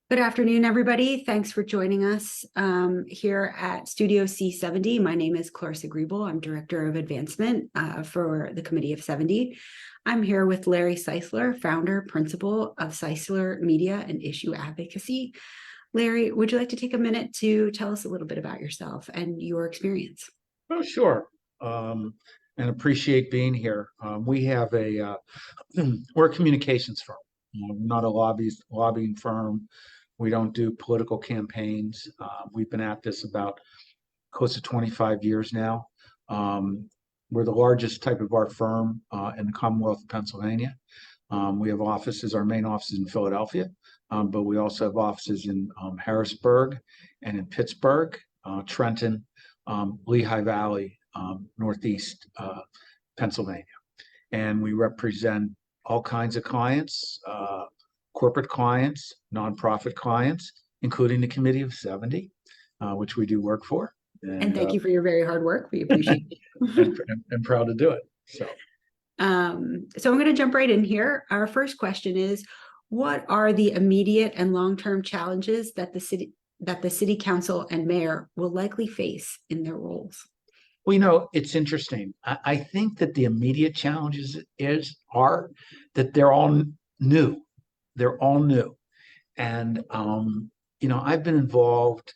Good afternoon, everybody. Thanks for joining us here at Studio C70. My name is Clarissa Griebel. I'm Director of Advancement for the Committee of 70. I'm here with Larry Ceisler, Founder, Principal of Ceisler Media and Issue Advocacy. Larry, would you like to take a minute to tell us a little bit about yourself and your experience? Oh, sure. And appreciate being here. We have we're a communications firm, not a lobbying firm. We don't do political campaigns. We've been at this about close to 25 years now. We're the largest type of our firm in the Commonwealth of Pennsylvania. We have offices, our main office is in Philadelphia, but we also have offices in Harrisburg and in Pittsburgh, Trenton, Lehigh Valley, Northeast Pennsylvania. And we represent all kinds of clients, corporate clients, nonprofit clients, including the Committee of 70, which we do work for. And thank you for your very hard work. We appreciate it. and proud to do it. So I'm going to jump right in here. Our first question is, what are the immediate and long-term challenges that the city council and mayor will likely face in their roles? Well, it's interesting. I think that the immediate challenges are that they're all new. They're all new. And, I've been involved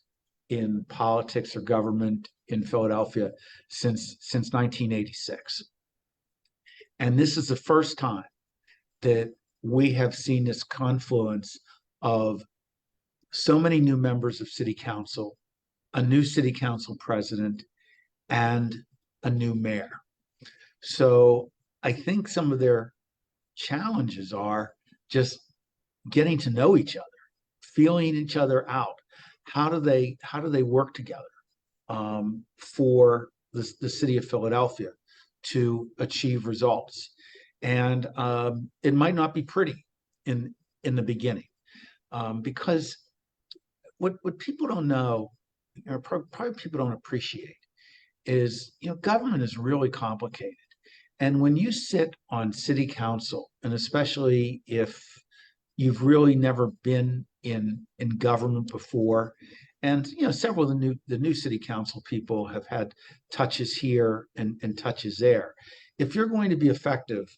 in politics or government in Philadelphia since 1986. And this is the first time that we have seen this confluence of so many new members of city council, a new city council president, and a new mayor. So I think some of their challenges are just getting to know each other, feeling each other out. How do they work together for the city of Philadelphia to achieve results? And it might not be pretty in the beginning because what people don't know, or probably people don't appreciate, is government is really complicated. And when you sit on city council, and especially if you've really never been in government before, and several of the new city council people have had touches here and touches there. If you're going to be effective,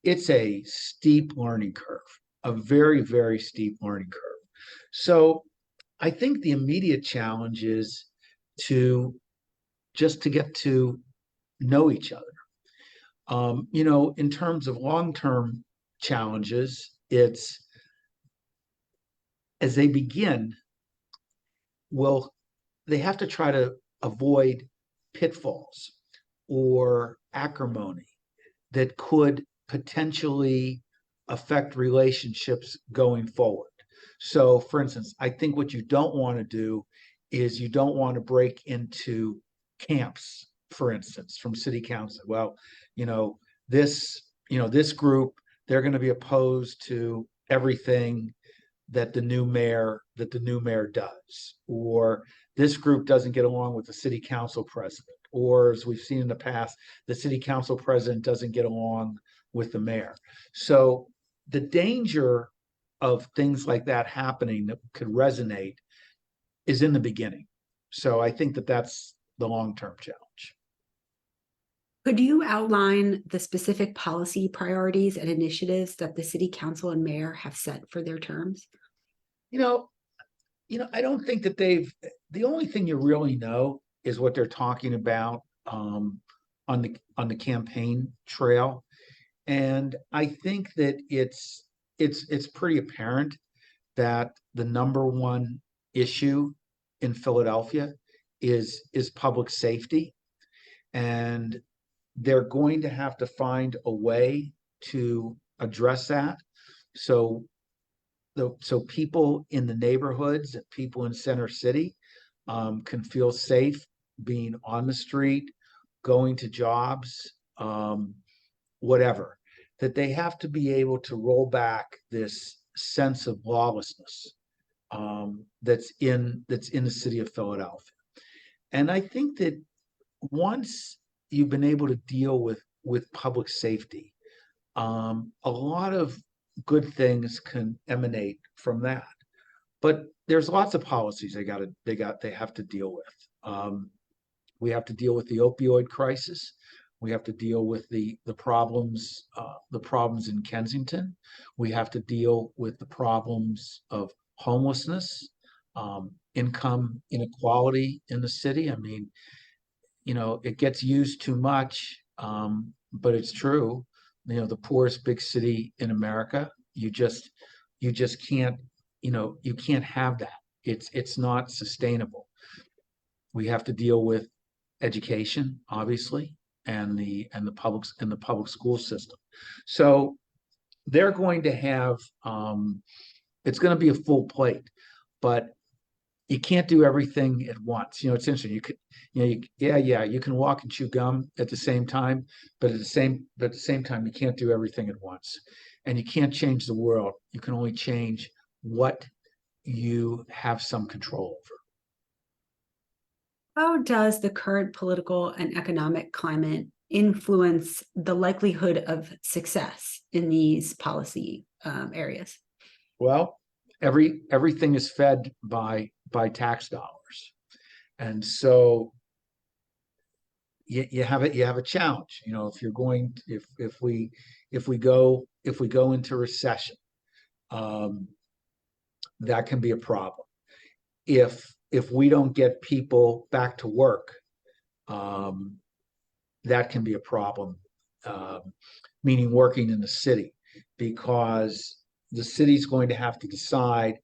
it's a steep learning curve, a very, very steep learning curve. So I think the immediate challenge is to get to know each other. In terms of long-term challenges, it's as they begin, they have to try to avoid pitfalls or acrimony that could potentially affect relationships going forward. So, for instance, I think what you don't want to do is you don't want to break into camps, for instance, from city council. Well, this group, they're going to be opposed to everything that the new mayor does, or this group doesn't get along with the city council president, or as we've seen in the past, the city council president doesn't get along with the mayor. So the danger of things like that happening that could resonate is in the beginning. So I think that that's the long-term challenge. Could you outline the specific policy priorities and initiatives that the city council and mayor have set for their terms? I don't think that the only thing you really know is what they're talking about on the campaign trail. And I think that it's pretty apparent that the number one issue in Philadelphia is public safety. And they're going to have to find a way to address that. So people in the neighborhoods and people in Center City can feel safe being on the street, going to jobs, whatever. That they have to be able to roll back this sense of lawlessness that's in the city of Philadelphia. And I think that once you've been able to deal with public safety, a lot of good things can emanate from that. but there's lots of policies they have to deal with. We have to deal with the opioid crisis. We have to deal with the problems in Kensington. We have to deal with the problems of homelessness, income inequality in the city. I mean, it gets used too much, but it's true. The poorest big city in America, you just can't, you can't have that. It's not sustainable. We have to deal with education, obviously, and the public school system. So they're going to have it's going to be a full plate, but you can't do everything at once. It's interesting. You could, you can walk and chew gum at the same time, but at the same time, you can't do everything at once, and you can't change the world. You can only change what you have some control over. How does the current political and economic climate influence the likelihood of success in these policy areas? Well, everything is fed by tax dollars, and so you have a challenge. If we go into recession, that can be a problem. If we don't get people back to work, that can be a problem, meaning working in the city, because the city's going to have to decide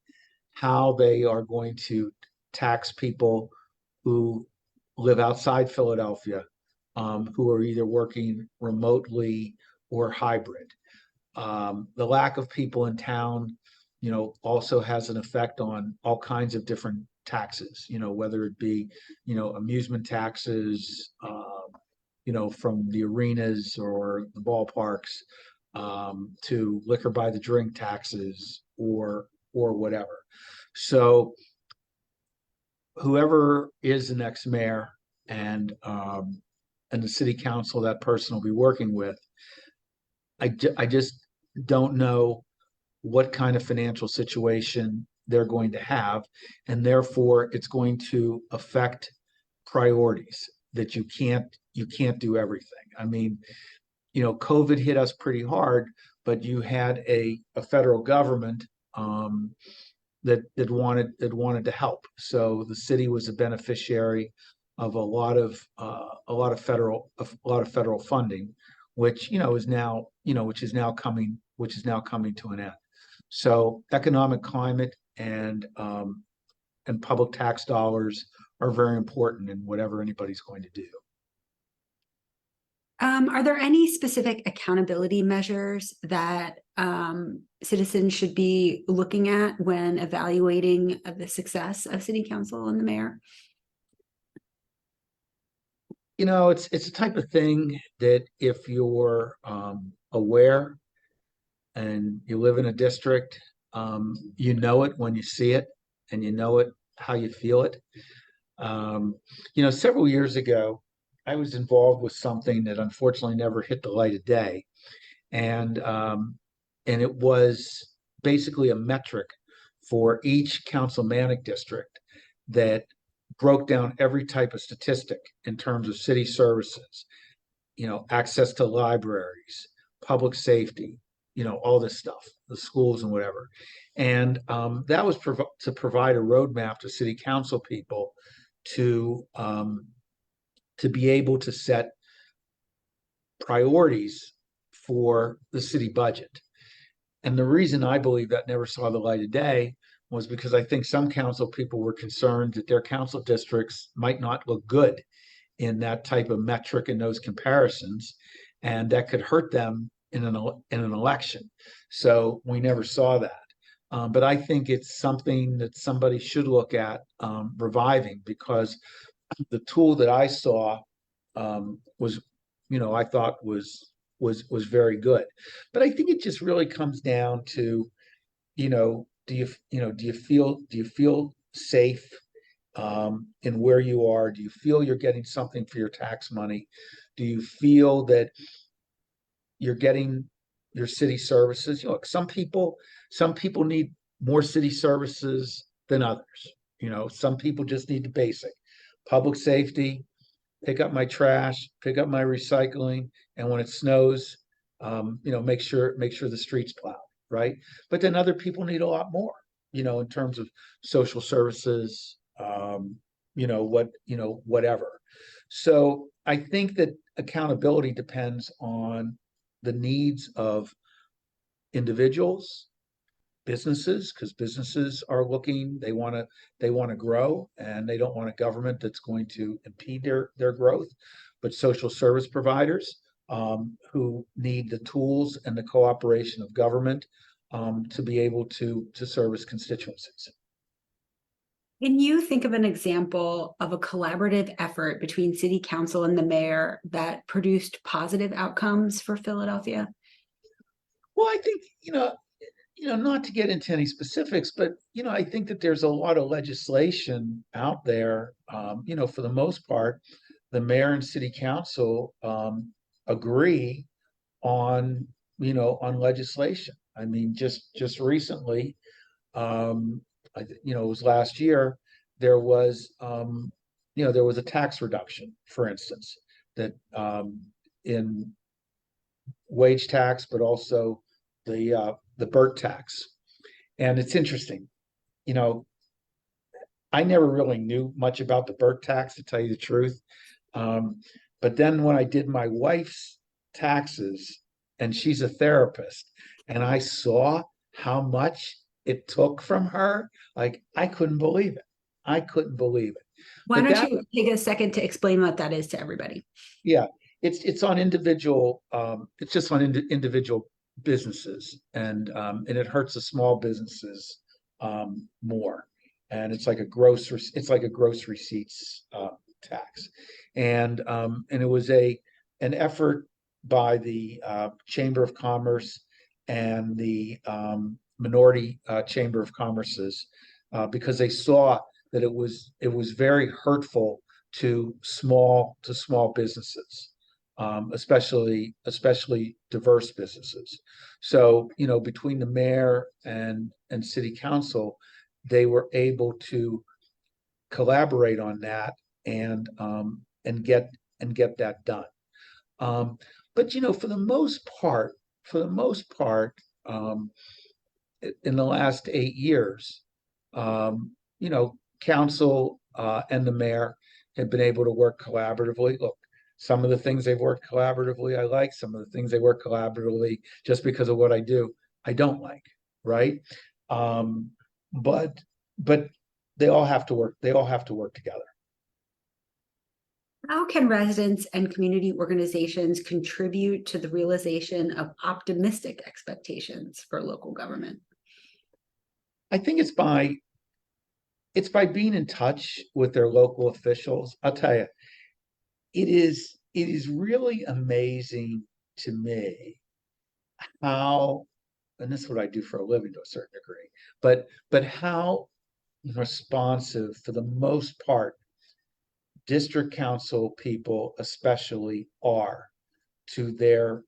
how they are going to tax people who live outside Philadelphia, who are either working remotely or hybrid. The lack of people in town, also has an effect on all kinds of different taxes, whether it be, amusement taxes, from the arenas or the ballparks, to liquor by the drink taxes or whatever. So whoever is the next mayor and the city council that person will be working with, I just don't know what kind of financial situation they're going to have, and therefore it's going to affect priorities that you can't do everything. I mean, COVID hit us pretty hard, but you had a federal government that wanted to help. So the city was a beneficiary of a lot of federal funding, which is now coming to an end. So economic climate and public tax dollars are very important in whatever anybody's going to do. Are there any specific accountability measures that citizens should be looking at when evaluating the success of city council and the mayor? It's a type of thing that if you're aware and you live in a district, you know it when you see it, and you know it how you feel it. Several years ago, I was involved with something that unfortunately never hit the light of day, and it was basically a metric for each councilmanic district that broke down every type of statistic in terms of city services, access to libraries, public safety, all this stuff, the schools and whatever. And that was to provide a roadmap to city council people to be able to set priorities for the city budget. And the reason I believe that never saw the light of day was because I think some council people were concerned that their council districts might not look good in that type of metric and those comparisons, and that could hurt them in an election. So we never saw that. But I think it's something that somebody should look at reviving, because the tool that I saw was, I thought was very good. But I think it just really comes down to, do you feel safe in where you are? Do you feel you're getting something for your tax money? Do you feel that you're getting your city services? Some people need more city services than others. Some people just need the basic public safety, pick up my trash, pick up my recycling, and when it snows, make sure the streets plowed, right? But then other people need a lot more, in terms of social services, whatever. So I think that accountability depends on the needs of individuals, businesses, because businesses are looking, they want to grow, and they don't want a government that's going to impede their growth. But social service providers, who need the tools and the cooperation of government, to be able to service constituencies. Can you think of an example of a collaborative effort between city council and the mayor that produced positive outcomes for Philadelphia? Well, I think, not to get into any specifics, but I think that there's a lot of legislation out there. For the most part, the mayor and city council agree on legislation. I mean, just recently, it was last year, there was a tax reduction, for instance, that in wage tax, but also the BERT tax. And it's interesting, I never really knew much about the BERT tax, to tell you the truth. But then when I did my wife's taxes, and she's a therapist, and I saw how much it took from her, like, I couldn't believe it. I couldn't believe it. Why don't you take a second to explain what that is to everybody? Yeah, it's on individual, it's just on individual businesses, and it hurts the small businesses more. And it's like a gross receipts tax. And it was an effort by the Chamber of Commerce and the minority Chamber of Commerce's, because they saw that it was very hurtful to small businesses, especially diverse businesses. So between the mayor and city council, they were able to collaborate on that and get that done. But for the most part, in the last 8 years, council and the mayor have been able to work collaboratively. Look, some of the things they've worked collaboratively, I like. Some of the things they work collaboratively, just because of what I do, I don't like, right? But they all have to work. They all have to work together. How can residents and community organizations contribute to the realization of optimistic expectations for local government? I think it's by being in touch with their local officials. I'll tell you, it is really amazing to me how, and this is what I do for a living to a certain degree, but how responsive, for the most part, district council people especially are to their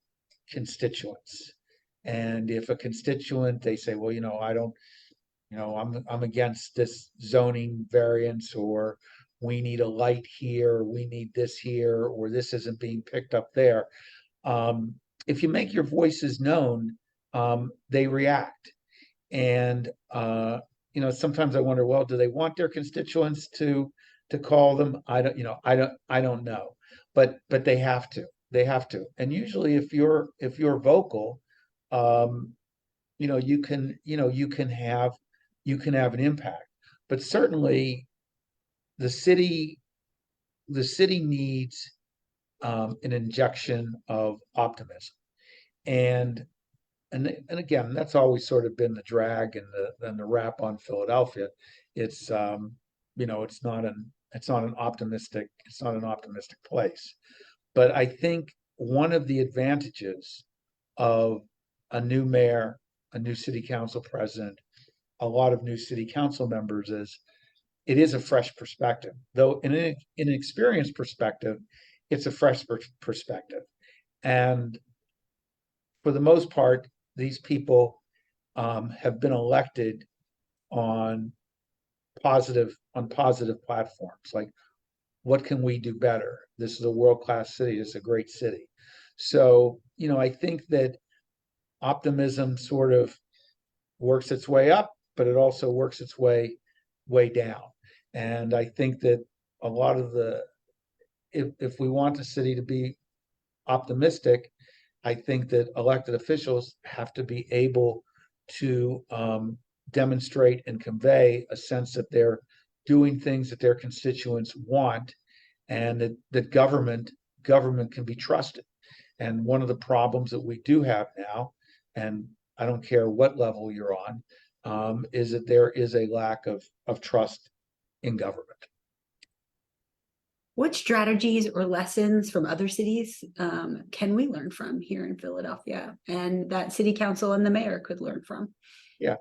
constituents. And if a constituent, they say, well, I don't, I'm against this zoning variance, or we need a light here, we need this here, or this isn't being picked up there. If you make your voices known, they react. And sometimes I wonder, well, do they want their constituents to call them? I don't know, but they have to. And usually, if you're vocal, you can have an impact. But certainly, the city needs an injection of optimism. And again, that's always sort of been the drag and the rap on Philadelphia. It's it's not an optimistic place. But I think one of the advantages of a new mayor, a new city council president, a lot of new city council members is it is a fresh perspective. Though in an experienced perspective, it's a fresh perspective. And for the most part, these people have been elected on positive platforms. Like, what can we do better? This is a world-class city. It's a great city. So, I think that optimism sort of works its way up, but it also works its way down. And I think that a lot of if we want the city to be optimistic, I think that elected officials have to be able to demonstrate and convey a sense that they're doing things that their constituents want, and that government can be trusted. And one of the problems that we do have now, and I don't care what level you're on, is that there is a lack of trust in government. What strategies or lessons from other cities can we learn from here in Philadelphia, and that city council and the mayor could learn from? Yeah.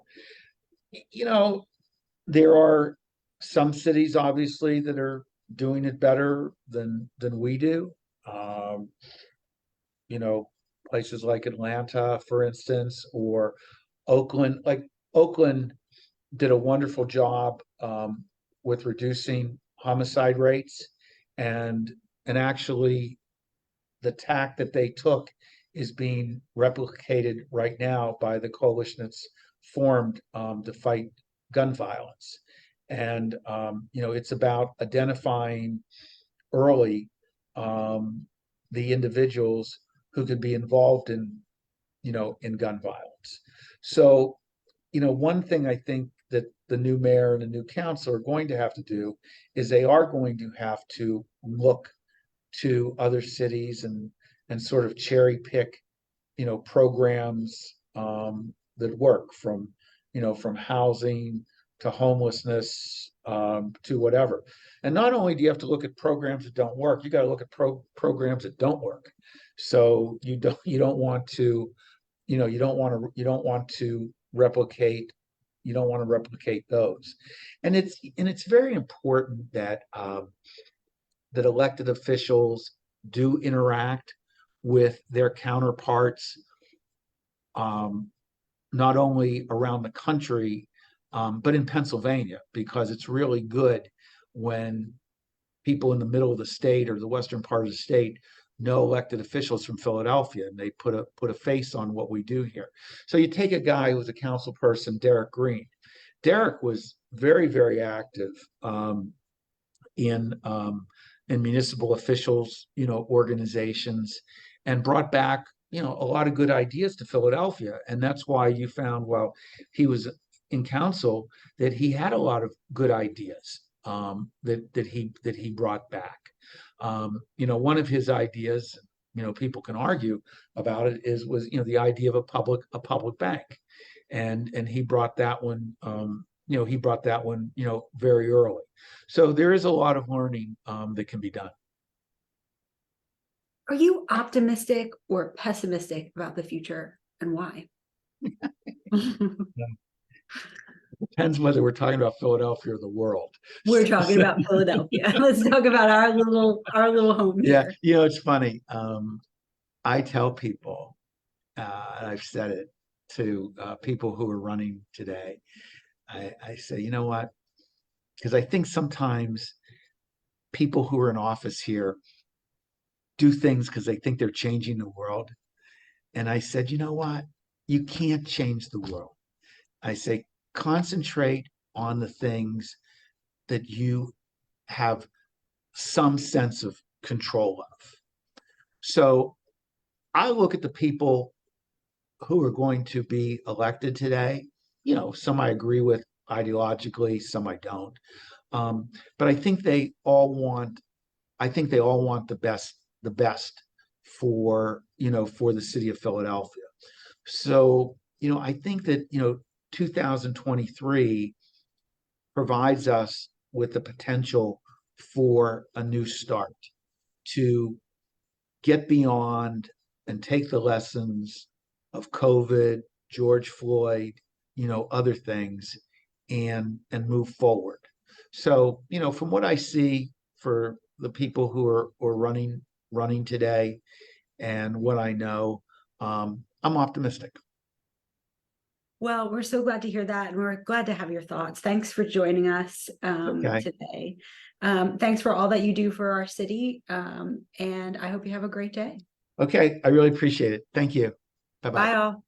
There are some cities, obviously, that are doing it better than we do. Places like Atlanta, for instance, or Oakland. Like, Oakland did a wonderful job with reducing homicide rates, and actually the tack that they took is being replicated right now by the coalition that's formed to fight gun violence. And it's about identifying early the individuals who could be involved in gun violence. So one thing I think that the new mayor and the new council are going to have to do is they are going to have to look to other cities and sort of cherry pick programs that work, from housing to homelessness, to whatever. And not only do you have to look at programs that don't work, you got to look at programs that don't work. So you don't want to replicate those. And it's very important that that elected officials do interact with their counterparts, not only around the country, but in Pennsylvania, because it's really good when people in the middle of the state or the western part of the state know elected officials from Philadelphia, and they put a face on what we do here. So you take a guy who's a council person, Derek Green. Derek was very, very active in municipal officials, organizations, and brought back, a lot of good ideas to Philadelphia. And that's why you found, while he was in council, that he had a lot of good ideas that he brought back. One of his ideas, people can argue about it, was the idea of a public bank, and he brought that one. Very early. So there is a lot of learning that can be done. Are you optimistic or pessimistic about the future, and why? Depends whether we're talking about Philadelphia or the world. We're talking about Philadelphia. Let's talk about our little home here. Yeah, it's funny. I tell people, and I've said it to people who are running today, I say, you know what? Because I think sometimes people who are in office here do things because they think they're changing the world. And I said, you know what? You can't change the world. I say, concentrate on the things that you have some sense of control of. So I look at the people who are going to be elected today. Some I agree with ideologically, some I don't. But I think they all want the best for the city of Philadelphia. So I think that 2023 provides us with the potential for a new start, to get beyond and take the lessons of COVID, George Floyd, other things, and move forward. So, from what I see for the people who are running today, and what I know, I'm optimistic. Well, we're so glad to hear that, and we're glad to have your thoughts. Thanks for joining us Okay. today. Thanks for all that you do for our city, and I hope you have a great day. Okay. I really appreciate it. Thank you. Bye-bye. Bye all.